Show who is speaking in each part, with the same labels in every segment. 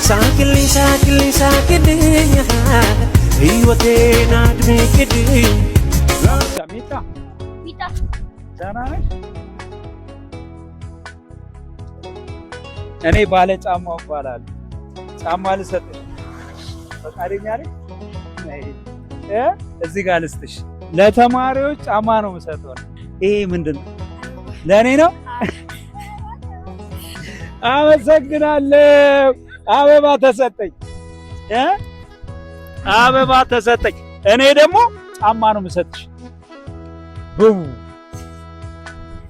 Speaker 1: ሳቅልኝ ሳቅልኝ ሳቅልኝ ህይወቴን አድምቅልኝ።
Speaker 2: ሚጣ
Speaker 3: ሚጣ
Speaker 2: ደህና ነሽ? እኔ ባለ ጫማው እባላለሁ። ጫማ ልሰጥሽ ፈቃደኛ ነሽ? እዚህ ጋር ልስጥሽ። ለተማሪዎች ጫማ ነው የምሰጠው። ይሄ ምንድን ነው? ለእኔ ነው? አመሰግናለሁ። አበባ ተሰጠኝ፣ አበባ ተሰጠኝ። እኔ ደግሞ ጫማ ነው የምሰጥሽ።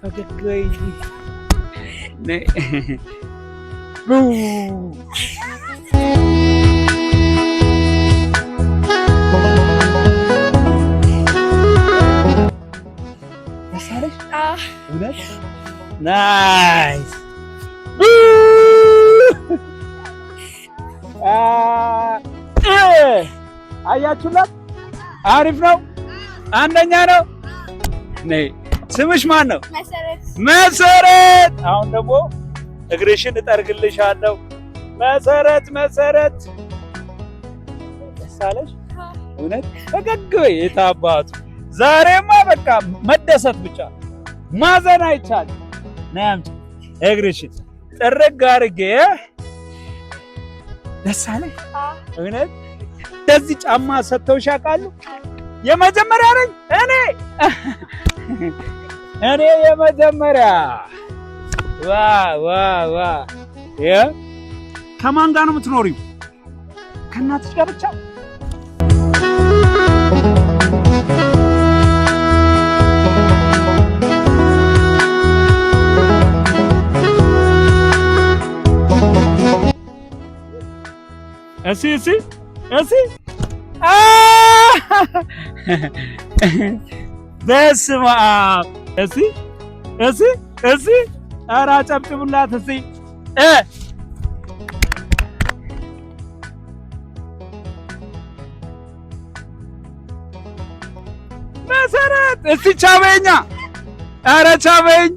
Speaker 2: ፈገግ በይ። እውነት ናይስ። አያችሁላት? አሪፍ ነው። አንደኛ ነው። ስምሽ ማን ነው? መሰረት። አሁን ደግሞ እግርሽን እጠርግልሻለሁ። መሰረት መሰረት፣ ደስ አለሽ? እውነት ፈገግ በይ። የታባቱ ዛሬማ በቃ መደሰት ብቻ ማዘን አይቻልም። ነይ አምጪ እግርሽን ጥርግ አድርጌ። ደስ አለሽ? እውነት እንደዚህ ጫማ ሰጥተውሽ ያውቃሉ? የመጀመሪያ ነኝ እኔ የመጀመሪያ። ዋ ዋ ዋ! ከማን ጋር ነው የምትኖሪው? ከእናትሽ ጋር ብቻ? እሺ በስመ አብ። እሺ ኧረ አጨብጭቡላት እስኪ። መሰረት እስኪ ቻው በይኛ። ኧረ ቻው በይኝ።